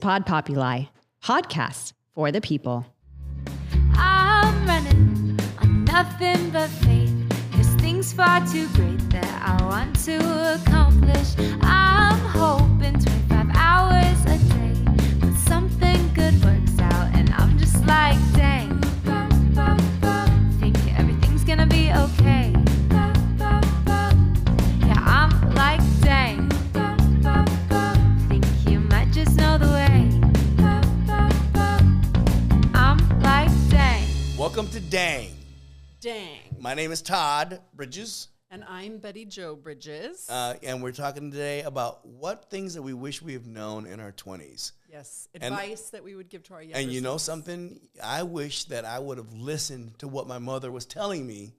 Pod Populi, podcast for the people. I'm running on nothing but faith. There's things far too great that I want to accomplish. I'm hoping 25 hours a day, but something good works out, and I'm just like, dang. Think everything's gonna be okay. Yeah, I'm like, dang. Think you might just know the way. I'm like, dang. Welcome to Dang. Dang. My name is Todd Bridges. And I'm Bettijo Bridges. And we're talking today about what things that we wish we have known in our 20s. Yes, advice that we would give to our younger And you know selves. something? I wish that I would have listened to what my mother was telling me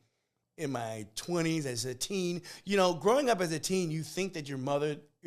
in my 20s as a teen. You know, growing up as a teen, you think that your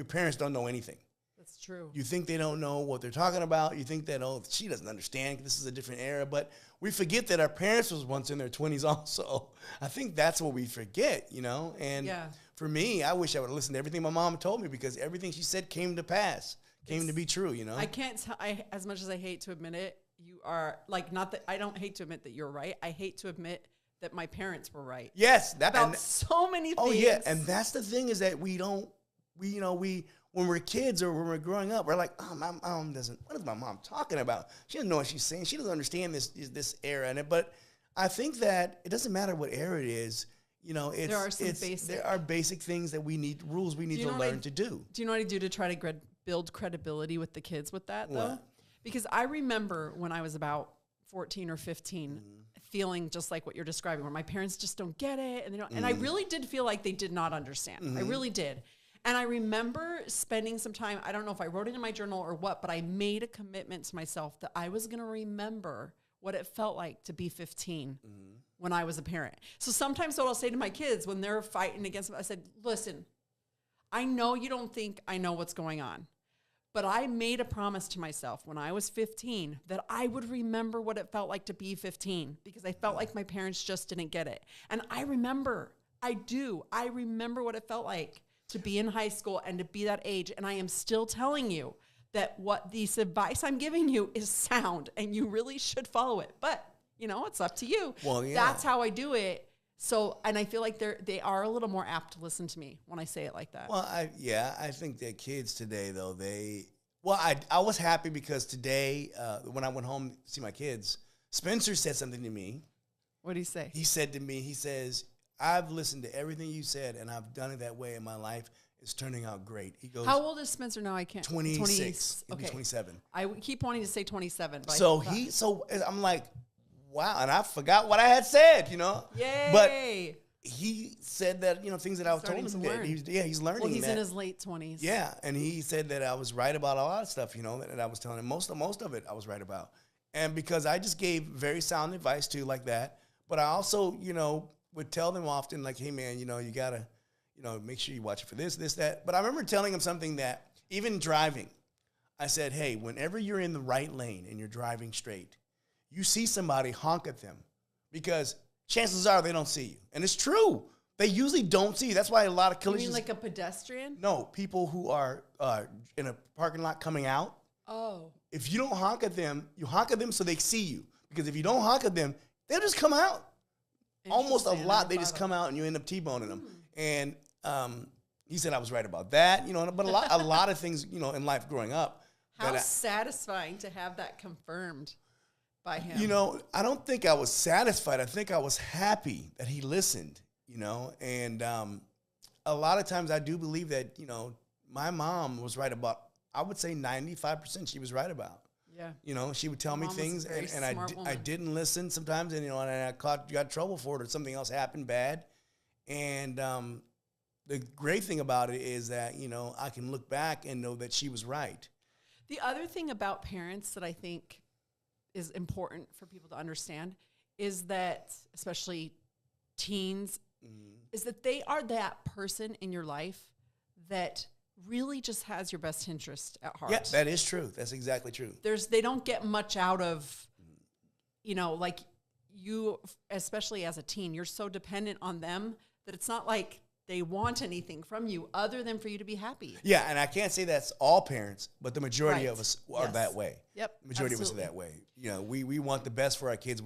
parents don't know anything. That's true. You think they don't know what they're talking about. You think that, oh, she doesn't understand. This is a different era. But we forget that our parents was once in their 20s also. I think that's what we forget, you know. And for me, I wish I would have listened to everything my mom told me, because everything she said came to pass, came to be true, you know. I can't tell, as much as I hate to admit it, you are, like, not that, I don't hate to admit that you're right. I hate to admit that my parents were right. Yes. About so many things. Oh, yeah. And that's the thing, is that when we're kids or when we're growing up, we're like, oh, my mom doesn't, what is my mom talking about? She doesn't know what she's saying. She doesn't understand this era in it. But I think that it doesn't matter what era it is. You know, there are basic things that rules we need to learn to do. Do you know what I do to try to build credibility with the kids with that, though? What? Because I remember when I was about 14 or 15, feeling just like what you're describing, where my parents just don't get it. And they don't, and I really did feel like they did not understand. I really did. And I remember spending some time, I don't know if I wrote it in my journal or what, but I made a commitment to myself that I was going to remember what it felt like to be 15 when I was a parent. So sometimes what I'll say to my kids when they're fighting against me, I said, listen, I know you don't think I know what's going on, but I made a promise to myself when I was 15 that I would remember what it felt like to be 15, because I felt like my parents just didn't get it. And I remember what it felt like to be in high school and to be that age. And I am still telling you that what this advice I'm giving you is sound and you really should follow it. But, you know, it's up to you. Well, yeah. That's how I do it. So, and I feel like they are a little more apt to listen to me when I say it like that. Well, I think that kids today, though, I was happy because today, when I went home to see my kids, Spencer said something to me. What did he say? He said to me, he says, I've listened to everything you said, and I've done it that way in my life. It's turning out great. He goes, how old is Spencer now? I can't. 26. He'll be Okay. 27. I keep wanting to say 27. But So I'm like, wow. And I forgot what I had said, you know. Yay. But he said that, you know, things that I was told him Starting to to learn. he's learning. Well, he's that. in his late 20s. Yeah, and he said that I was right about a lot of stuff, you know, that I was telling him. Most of it I was right about. And because I just gave very sound advice too, like that. But I also, you know, would tell them often, like, hey, man, you know, you got to, you know, make sure you watch it for this, that. But I remember telling him something that, even driving, I said, hey, whenever you're in the right lane and you're driving straight, you see somebody, honk at them, because chances are they don't see you. And it's true. They usually don't see you. That's why a lot of You collisions. mean like a pedestrian? No, people who are in a parking lot coming out. Oh. If you don't honk at them, you honk at them so they see you. Because if you don't honk at them, they'll just come out. Almost a Interesting. lot, they just come out and you end up T-boning them. And he said I was right about that, you know. But a lot of things, you know, in life growing up. How satisfying to have that confirmed by him. You know, I don't think I was satisfied. I think I was happy that he listened, you know. And a lot of times I do believe that, you know, my mom was right about, I would say 95% she was right about. Yeah. You know, she would tell me Mom was a things, very and I smart didn't listen sometimes, and, you know, and I got trouble for it, or something else happened bad. And the great thing about it is that, you know, I can look back and know that she was right. The other thing about parents that I think is important for people to understand is that, especially teens, is that they are that person in your life that really just has your best interest at heart. Yeah, that is true. That's exactly true. They don't get much out of, you know, like you, especially as a teen, you're so dependent on them that it's not like they want anything from you other than for you to be happy. Yeah, and I can't say that's all parents, but the majority Right. of us are that way. Yep, The majority absolutely. of us are that way. You know, we want the best for our kids.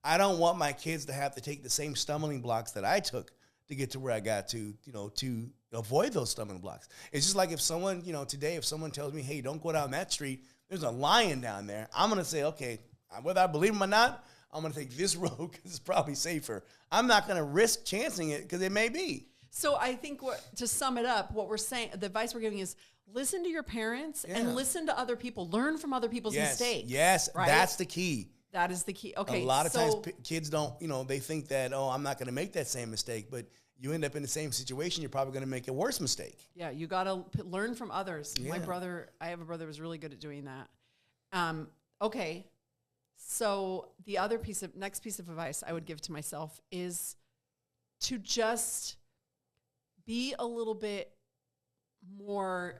I don't want my kids to have to take the same stumbling blocks that I took to get to where I got to, to avoid those stumbling blocks. It's just like if someone, today, if someone tells me, hey, don't go down that street, there's a lion down there, I'm going to say, okay, whether I believe him or not, I'm going to take this road because it's probably safer. I'm not going to risk chancing it because it may be. So I think to sum it up, what we're saying, the advice we're giving is listen to your parents and listen to other people. Learn from other people's mistakes. Yes, right? That's the key. That is the key. Okay. A lot of times kids don't, they think that, I'm not going to make that same mistake, but you end up in the same situation, you're probably going to make a worse mistake. Yeah, you got to learn from others. Yeah. I have a brother who was really good at doing that. Okay. So the next piece of advice I would give to myself is to just be a little bit more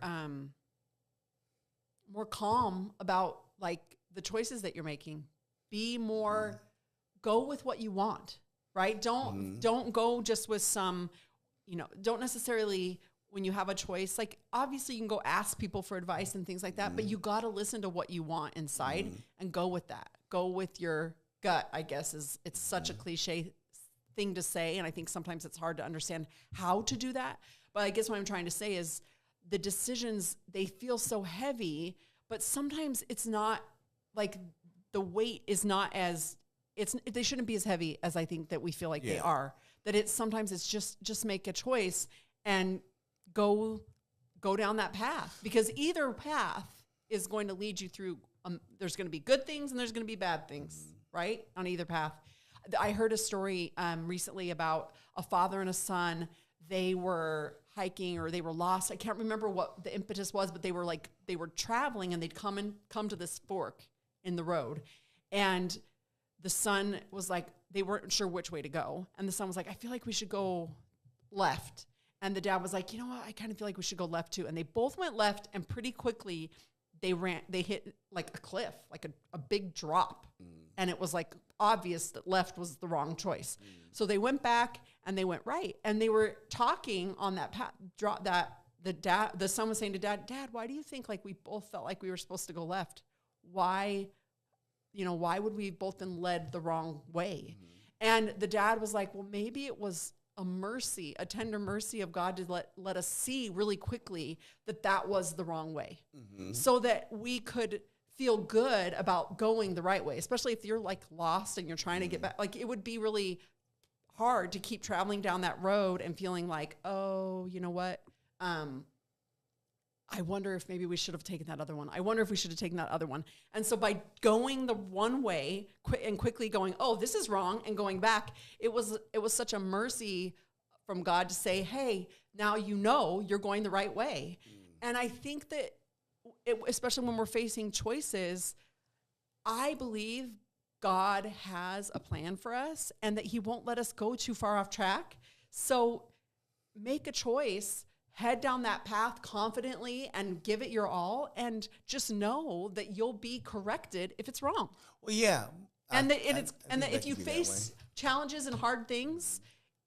calm about like the choices that you're making. Be more, go with what you want, right? Don't go just with some, don't necessarily, when you have a choice, like obviously you can go ask people for advice and things like that, but you got to listen to what you want inside and go with that. Go with your gut, I guess it's such a cliche thing to say. And I think sometimes it's hard to understand how to do that. But I guess what I'm trying to say is the decisions, they feel so heavy, but sometimes it's not like the weight is not they shouldn't be as heavy as I think that we feel like they are. That sometimes it's just make a choice and go down that path, because either path is going to lead you through, there's going to be good things and there's going to be bad things, right? On either path. I heard a story recently about a father and a son. They were hiking or they were lost. I can't remember what the impetus was, but they were traveling and they'd come to this fork in the road. And the son was like, they weren't sure which way to go. And the son was like, I feel like we should go left. And the dad was like, you know what? I kind of feel like we should go left too. And they both went left, and pretty quickly they hit like a cliff, like a big drop. And it was like obvious that left was the wrong choice. So they went back and they went right. And they were talking on that path, the son was saying to dad, why do you think like we both felt like we were supposed to go left? Why would we both been led the wrong way? And the dad was like, well, maybe it was a tender mercy of God to let us see really quickly that was the wrong way, so that we could feel good about going the right way, especially if you're like lost and you're trying to get back. Like it would be really hard to keep traveling down that road and feeling like, oh, you know what? I wonder if maybe we should have taken that other one. I wonder if we should have taken that other one. And so by going the one way and quickly going, oh, this is wrong, and going back, it was such a mercy from God to say, hey, now you're going the right way. And I think that especially when we're facing choices, I believe God has a plan for us and that he won't let us go too far off track. So make a choice, head down that path confidently and give it your all, and just know that you'll be corrected if it's wrong. Well, yeah. And that if you face challenges and hard things,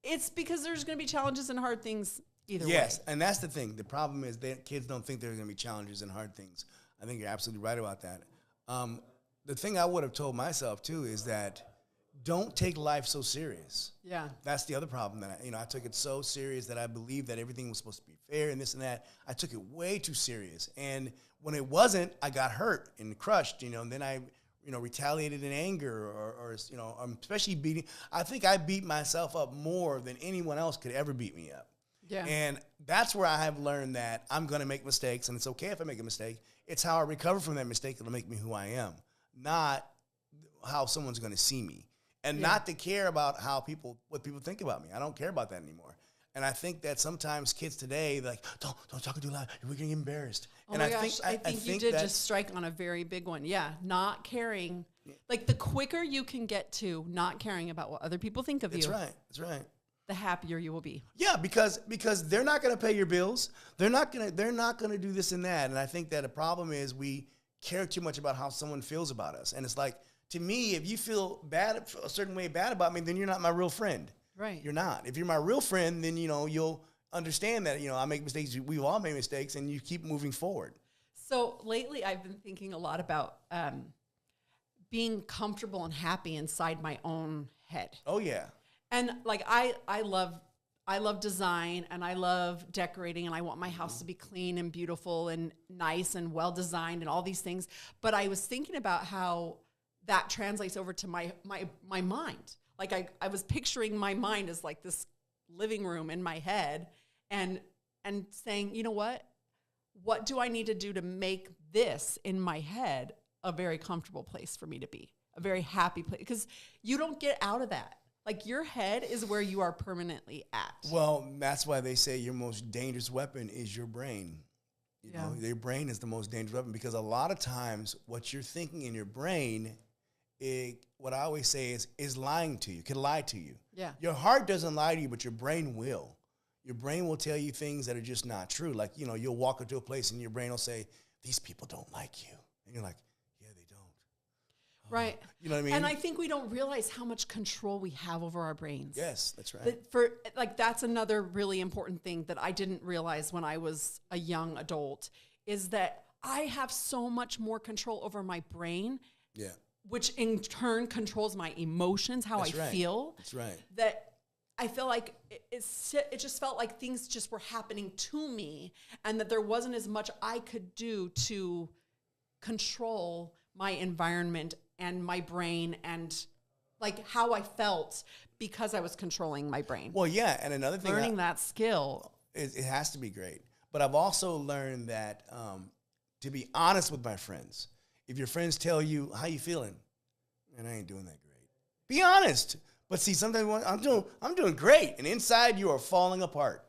it's because there's going to be challenges and hard things either way. Yes, and that's the thing. The problem is that kids don't think there are going to be challenges and hard things. I think you're absolutely right about that. The thing I would have told myself, too, is that don't take life so serious. Yeah. That's the other problem. That I took it so serious that I believed that everything was supposed to be fair and this and that. I took it way too serious. And when it wasn't, I got hurt and crushed, and then I retaliated in anger or especially beating. I think I beat myself up more than anyone else could ever beat me up. Yeah. And that's where I have learned that I'm going to make mistakes, and it's okay if I make a mistake. It's how I recover from that mistake that'll make me who I am, not how someone's going to see me. And not to care about what people think about me. I don't care about that anymore. And I think that sometimes kids today, they're like, don't talk too loud. We're going to get embarrassed. Oh and my gosh, I think you did just strike on a very big one. Yeah, not caring. Like the quicker you can get to not caring about what other people think of you. That's right. The happier you will be. Yeah, because they're not going to pay your bills. They're not going to do this and that. And I think that the problem is we care too much about how someone feels about us. And it's like, to me, if you feel a certain way bad about me, then you're not my real friend. Right. You're not. If you're my real friend, then, you'll understand that, I make mistakes. We've all made mistakes, and you keep moving forward. So lately I've been thinking a lot about being comfortable and happy inside my own head. Oh, yeah. And like, I love design, and I love decorating, and I want my house to be clean and beautiful and nice and well designed and all these things. But I was thinking about how that translates over to my mind. Like I was picturing my mind as like this living room in my head, and saying, you know what do I need to do to make this in my head a very comfortable place for me to be, a very happy place? Because you don't get out of that. Like, your head is where you are permanently at. Well, that's why they say your most dangerous weapon is your brain. You know, your brain is the most dangerous weapon, because a lot of times what you're thinking in your brain, what I always say is lying to you, can lie to you. Yeah. Your heart doesn't lie to you, but your brain will. Your brain will tell you things that are just not true. Like, you'll walk into a place and your brain will say, these people don't like you. And you're like, yeah, they don't. Right. You know what I mean? And I think we don't realize how much control we have over our brains. Yes, that's right. That's another really important thing that I didn't realize when I was a young adult, is that I have so much more control over my brain. Yeah. Which in turn controls my emotions, how I feel. That's right. That I feel like it just felt like things just were happening to me, and that there wasn't as much I could do to control my environment and my brain, and like how I felt, because I was controlling my brain. Well, yeah, and another thing, learning that skill, it has to be great. But I've also learned that to be honest with my friends. If your friends tell you, how you feeling? Man, I ain't doing that great. Be honest. But see, sometimes I'm doing great, and inside you are falling apart.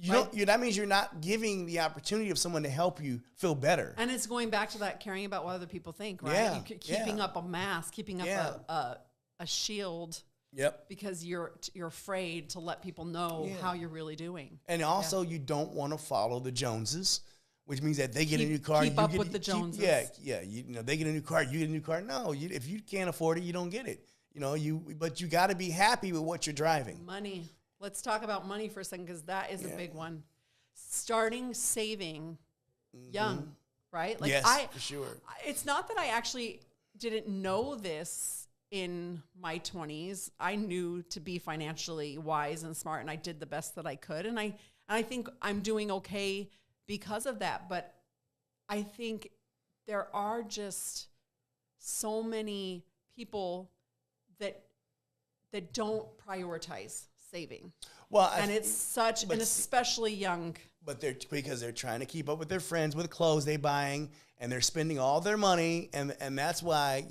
That means you're not giving the opportunity of someone to help you feel better. And it's going back to that caring about what other people think, right? Yeah, Keeping up a mask, keeping up a shield. Yep. Because you're afraid to let people know how you're really doing. And also, you don't want to follow the Joneses, which means that they get a new car. Keep up with the Joneses. They get a new car, you get a new car. No, if you can't afford it, you don't get it. But you got to be happy with what you're driving. Money. Let's talk about money for a second, because that is a big one. Starting saving young, right? Like, yes, for sure. It's not that I actually didn't know this in my 20s. I knew to be financially wise and smart, and I did the best that I could. And I think I'm doing okay because of that. But I think there are just so many people that don't prioritize saving. Well, and especially young. But because they're trying to keep up with their friends with clothes they're buying, and they're spending all their money, and that's why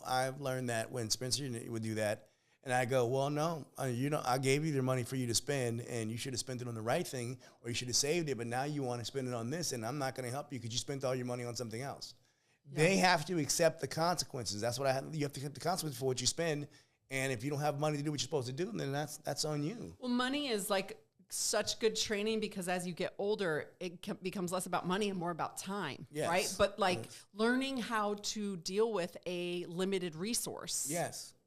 I've learned that when Spencer would do that, and I go, well, no, I gave you the money for you to spend, and you should have spent it on the right thing, or you should have saved it, but now you want to spend it on this, and I'm not going to help you because you spent all your money on something else. Yeah. They have to accept the consequences. That's what you have to accept the consequences for what you spend. And if you don't have money to do what you're supposed to do, then that's on you. Well, money is like such good training, because as you get older, it becomes less about money and more about time, right? But learning how to deal with a limited resource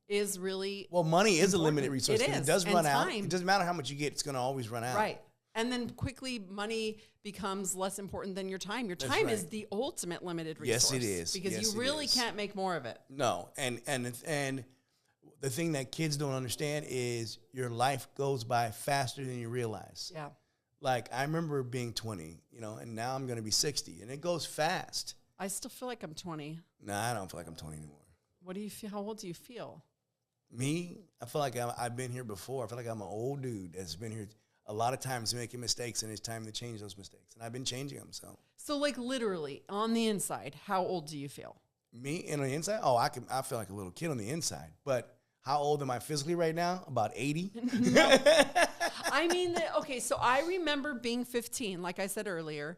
is really money is important. a limited resource. It is. It does run out. Time. It doesn't matter how much you get, it's going to always run out. Right. And then quickly, money becomes less important than your time. Your time is the ultimate limited resource. Yes, it is. Because you really can't make more of it. No. And the thing that kids don't understand is your life goes by faster than you realize. Yeah. Like, I remember being 20, and now I'm going to be 60, and it goes fast. I still feel like I'm 20. Nah, I don't feel like I'm 20 anymore. What do you feel? How old do you feel? Me? I feel like I've been here before. I feel like I'm an old dude that's been here a lot of times making mistakes, and it's time to change those mistakes. And I've been changing them, So like, literally, on the inside, how old do you feel? Me? And on the inside? Oh, I feel like a little kid on the inside, but... How old am I physically right now? About 80? No. I mean, so I remember being 15, like I said earlier,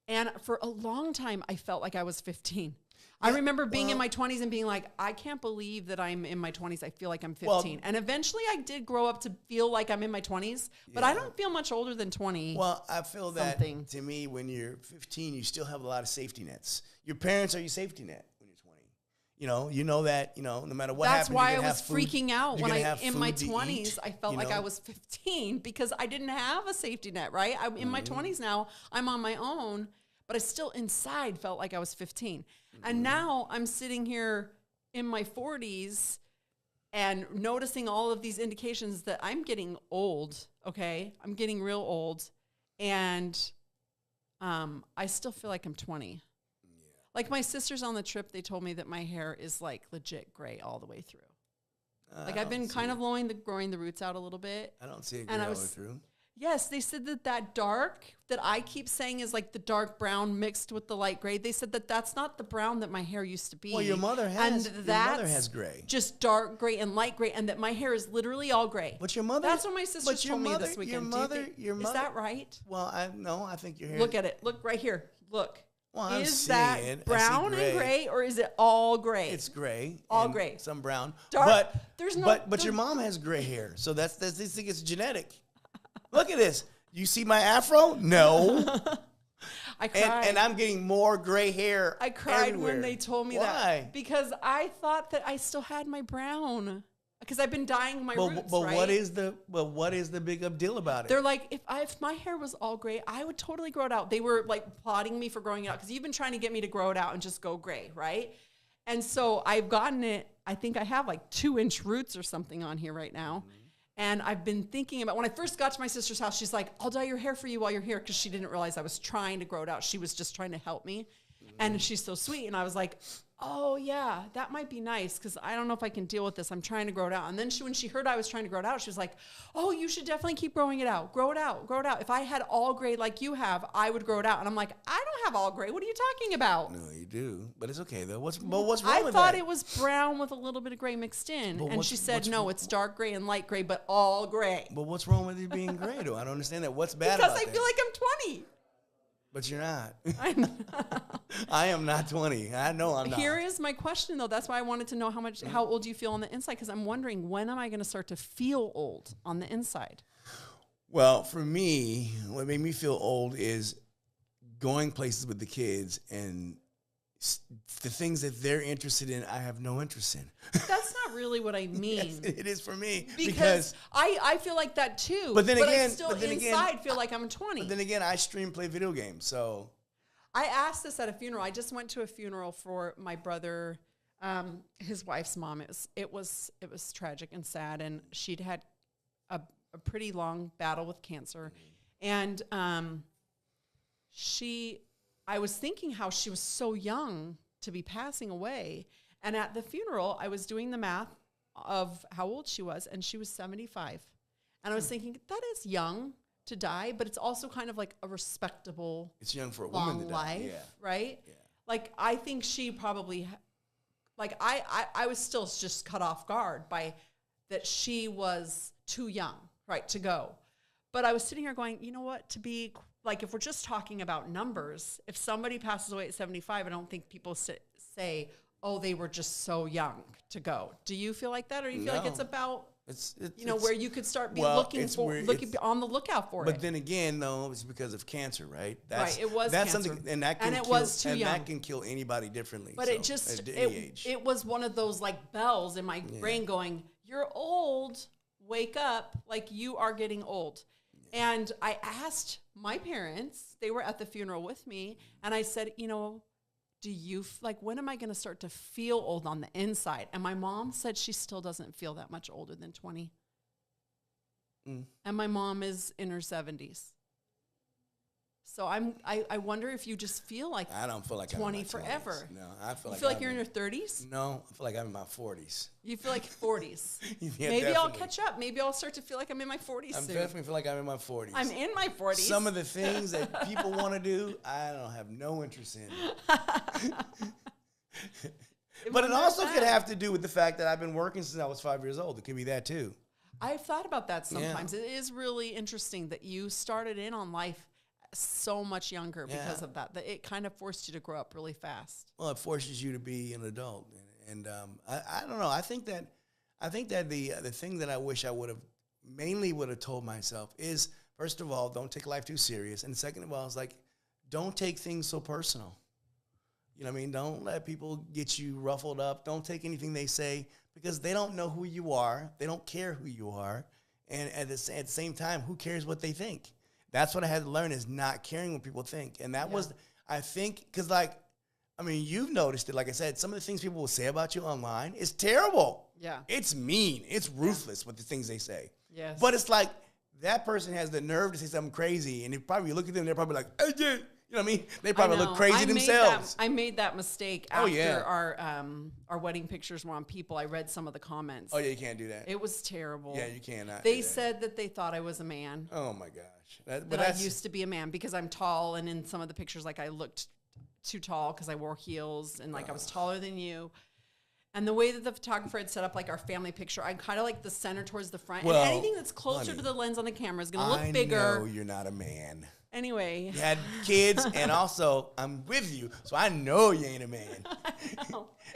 and for a long time, I felt like I was 15. I remember being in my 20s and being like, I can't believe that I'm in my 20s. I feel like I'm 15. And eventually, I did grow up to feel like I'm in my 20s, but I don't feel much older than 20. Well, I feel that, to me, when you're 15, you still have a lot of safety nets. Your parents are your safety net. You know that, no matter what That's happens, why you're I gonna was have food. freaking out You're when gonna have in my food to 20s, eat, I felt like I was 15 because I didn't have a safety net, right? I'm in my 20s now. I'm on my own, but I still inside felt like I was 15. And now I'm sitting here in my 40s and noticing all of these indications that I'm getting old, okay? I'm getting real old. And I still feel like I'm 20. Like my sisters on the trip, they told me that my hair is like legit gray all the way through. Like I've been kind of growing the roots out a little bit. I don't see it gray all the way through. Yes, they said that dark that I keep saying is like the dark brown mixed with the light gray. They said that that's not the brown that my hair used to be. Well, your mother has. And Your that's mother has gray. Just dark gray and light gray, and that my hair is literally all gray. But your mother. That's what my sisters told me this weekend. Your mother. Is that right? Well, I think your hair. Look at it. Look right here. Look. Well, is that seeing, brown and gray, or is it all gray? It's gray. All gray. Some brown. Dark. But your mom has gray hair, so that's this thing is genetic. Look at this. You see my afro? No. I cried. And I'm getting more gray hair. I cried everywhere. when they told me Why? that. Because I thought that I still had my brown. Because I've been dyeing my roots, but right? what is the big deal about it? They're like, if my hair was all gray, I would totally grow it out. They were like applauding me for growing it out because you've been trying to get me to grow it out and just go gray, right? And so I've gotten it. I think I have like 2-inch roots or something on here right now. Mm-hmm. And I've been thinking about, when I first got to my sister's house, she's like, I'll dye your hair for you while you're here, because she didn't realize I was trying to grow it out. She was just trying to help me. Mm-hmm. And she's so sweet. And I was like, oh, yeah, that might be nice, because I don't know if I can deal with this. I'm trying to grow it out. And then when she heard I was trying to grow it out, she was like, oh, you should definitely keep growing it out. Grow it out. Grow it out. If I had all gray like you have, I would grow it out. And I'm like, I don't have all gray. What are you talking about? No, you do. But it's okay, though. What's wrong with that? I thought it was brown with a little bit of gray mixed in. And she said, no, it's dark gray and light gray, but all gray. But what's wrong with it being gray, though? I don't understand that. What's bad about that? Because I feel like I'm 20. But you're not. I am not 20. I know I'm not. Here is my question, though. That's why I wanted to know how old you feel on the inside, because I'm wondering, when am I going to start to feel old on the inside? Well, for me, what made me feel old is going places with the kids and the things that they're interested in, I have no interest in. That's not really what I mean. Yes, it is for me. Because I feel like that too. But then again, I still inside feel like I'm 20. But then again, I play video games, so. I asked this at a funeral. I just went to a funeral for my brother, his wife's mom. It was tragic and sad, and she'd had a pretty long battle with cancer, and I was thinking how she was so young to be passing away. And at the funeral, I was doing the math of how old she was, and she was 75. And I was thinking, that is young to die, but it's also kind of like a respectable, it's young for a long woman to life, die. Yeah. right? Yeah. Like, I think she probably, I was still just cut off guard by that she was too young, right, to go. But I was sitting here going, you know what, to be, like, if we're just talking about numbers, if somebody passes away at 75, I don't think people say, oh, they were just so young to go. Do you feel like that? Or do you feel like it's about, where you could start looking on the lookout for it? But then again, though, it's because of cancer, right? Right, it was that's cancer. Something, and that can it kill, was too and young. that can kill anybody differently. But it just, it was one of those, like, bells in my brain going, you're old, wake up, like, you are getting old. And I asked my parents, they were at the funeral with me, and I said, do you, when am I going to start to feel old on the inside? And my mom said she still doesn't feel that much older than 20. And my mom is in her 70s. So I wonder if you just feel like I don't feel like 20 I'm in my forever. 20s. No, I feel like you feel like you're in your 30s? No, I feel like I'm in my 40s. You feel like 40s. Yeah, Maybe definitely. I'll catch up. Maybe I'll start to feel like I'm in my 40s I soon. definitely feel like I'm in my 40s. I'm in my 40s. Some of the things that people want to do, I don't have no interest in. But it also could have to do with the fact that I've been working since I was 5 years old. It could be that too. I've thought about that sometimes. Yeah. It is really interesting that you started in on life so much younger because of that. That it kind of forced you to grow up really fast. Well, it forces you to be an adult, and I don't know. I think that the thing that I wish I would have told myself is, first of all, don't take life too serious, and second of all, is like, don't take things so personal. You know what I mean? Don't let people get you ruffled up. Don't take anything they say because they don't know who you are. They don't care who you are. And at the same time, who cares what they think? That's what I had to learn is not caring what people think. And that was, I think, because you've noticed it. Like I said, some of the things people will say about you online is terrible. Yeah. It's mean. It's ruthless with the things they say. Yes. But it's like that person has the nerve to say something crazy. And if probably look at them, they're probably like, hey, yeah. You know what I mean? They probably look crazy themselves. I made that mistake after our wedding pictures were on People. I read some of the comments. Oh, yeah, you can't do that. It was terrible. Yeah, you cannot. They said that they thought I was a man. Oh, my gosh. That I used to be a man because I'm tall. And in some of the pictures, like I looked too tall because I wore heels and like I was taller than you. And the way that the photographer had set up like our family picture, I kind of like the center towards the front. Well, and anything that's closer to the lens on the camera is going to look bigger. I know you're not a man. Anyway. You had kids, and also I'm with you, so I know you ain't a man.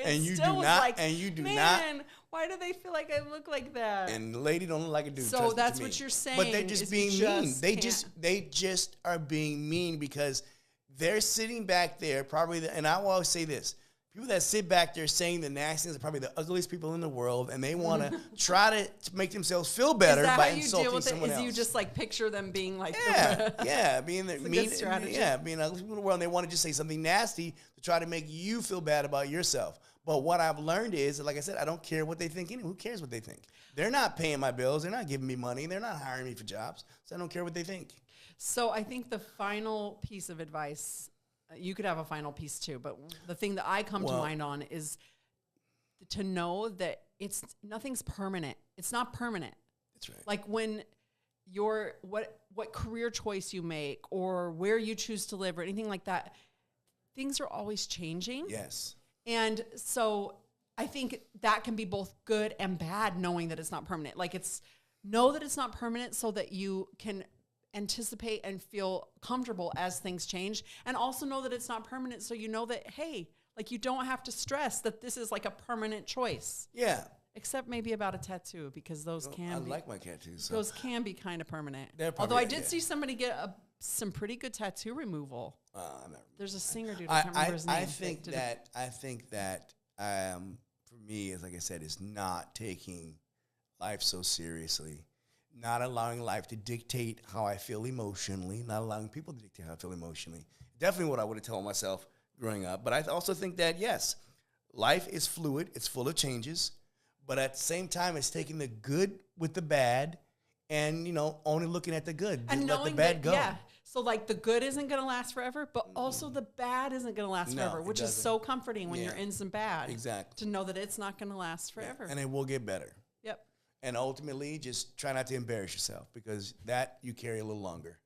And you do not. And you do not. Why do they feel like I look like that? And the lady don't look like a dude. So that's what you're saying. But they're just being mean. They just are being mean because they're sitting back there, probably. And I will always say this: people that sit back there saying the nasty things are probably the ugliest people in the world, and they want to try to make themselves feel better by insulting someone else. Is you just like picture them being like, being the mean strategy. Yeah, being ugly people in the world, and they want to just say something nasty to try to make you feel bad about yourself. But what I've learned is, like I said, I don't care what they think. Who cares what they think? They're not paying my bills. They're not giving me money. They're not hiring me for jobs. So I don't care what they think. So I think the final piece of advice, you could have a final piece too, but the thing that I come to mind on is to know that nothing's permanent. It's not permanent. That's right. Like when what career choice you make or where you choose to live or anything like that, things are always changing. Yes. And so I think that can be both good and bad, knowing that it's not permanent. Like know that it's not permanent so that you can anticipate and feel comfortable as things change, and also know that it's not permanent so you know that, hey, like you don't have to stress that this is like a permanent choice. Yeah. Except maybe about a tattoo, because those I like my tattoos. So. Those can be kind of permanent. Although I did see somebody get some pretty good tattoo removal. There's a singer dude. I can't remember his name. I think that for me, is like I said, is not taking life so seriously, not allowing life to dictate how I feel emotionally, not allowing people to dictate how I feel emotionally. Definitely what I would have told myself growing up. But I also think that, yes, life is fluid. It's full of changes. But at the same time, it's taking the good with the bad and, only looking at the good. And let the bad go. Yeah. So, like, the good isn't going to last forever, but also the bad isn't going to last forever, which is so comforting when you're in some bad. Exactly. To know that it's not going to last forever. Yeah. And it will get better. Yep. And ultimately, just try not to embarrass yourself, because that you carry a little longer.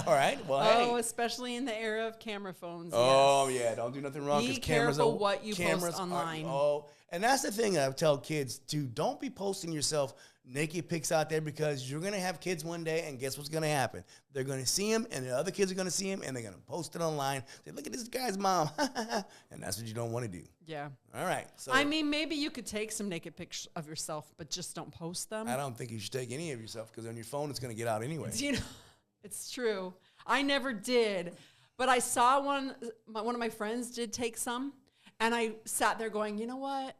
All right. Well, especially in the era of camera phones. Oh, yeah. Don't do nothing wrong. Be careful what you post online. And that's the thing I tell kids, too. Don't be posting yourself naked pics out there, because you're going to have kids one day, and guess what's going to happen? They're going to see them, and the other kids are going to see them, and they're going to post it online. Say, look at this guy's mom. And that's what you don't want to do. Yeah. All right. So I mean, maybe you could take some naked pictures of yourself, but just don't post them. I don't think you should take any of yourself, because on your phone, it's going to get out anyway. It's true. I never did, but I saw one of my friends did take some, and I sat there going, you know what?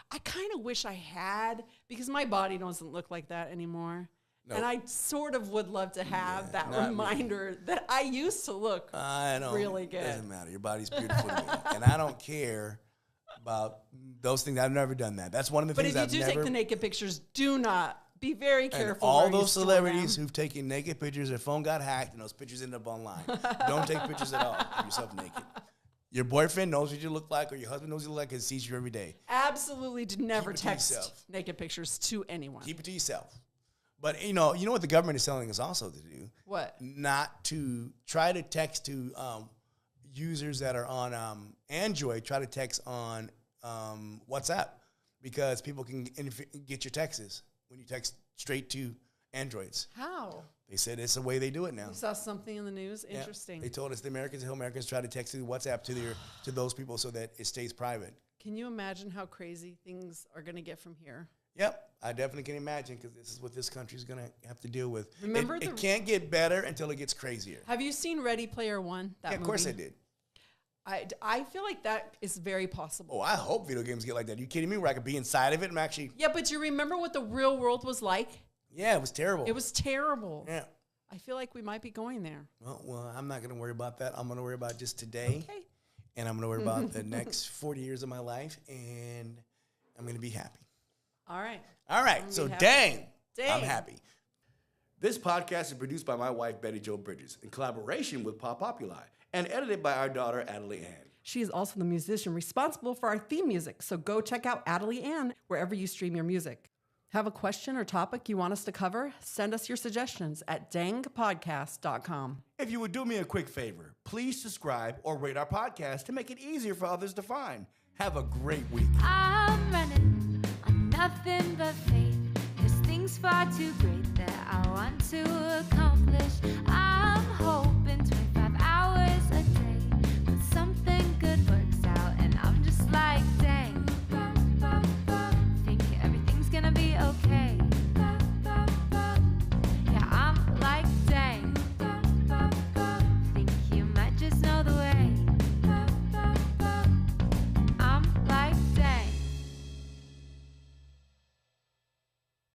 I kind of wish I had, because my body doesn't look like that anymore. Nope. And I sort of would love to have that reminder that I used to look really good. It doesn't matter. Your body's beautiful to me. And I don't care about those things. I've never done that. That's one of the things I've never... But if you do take the naked pictures, do not... Be very careful. And all those celebrities who've taken naked pictures, their phone got hacked, and those pictures end up online. Don't take pictures at all of yourself naked. Your boyfriend knows what you look like, or your husband knows what you look like, and sees you every day. Absolutely never text naked pictures to anyone. Keep it to yourself. But, you know what the government is telling us also to do? What? Not to try to text to users that are on Android, try to text on WhatsApp, because people can get your texts when you text straight to Androids. How? They said it's the way they do it now. You saw something in the news? Interesting. They told us the Americans try to text through WhatsApp to those people so that it stays private. Can you imagine how crazy things are going to get from here? Yep, I definitely can imagine, because this is what this country is going to have to deal with. Remember it can't get better until it gets crazier. Have you seen Ready Player One? Of course I did. I feel like that is very possible. Oh, I hope video games get like that. Are you kidding me? Where I could be inside of it and actually... Yeah, but you remember what the real world was like? Yeah, it was terrible. It was terrible. Yeah. I feel like we might be going there. Well, I'm not going to worry about that. I'm going to worry about just today. Okay. And I'm going to worry about the next 40 years of my life. And I'm going to be happy. All right. All right. So, dang. I'm happy. This podcast is produced by my wife, Betty Jo Bridges, in collaboration with Pop Populi, and edited by our daughter, Adelie Ann. She is also the musician responsible for our theme music, so go check out Adelie Ann wherever you stream your music. Have a question or topic you want us to cover? Send us your suggestions at dangpodcast.com. If you would do me a quick favor, please subscribe or rate our podcast to make it easier for others to find. Have a great week. I'm running on nothing but faith. There's things far too great that I want to accomplish.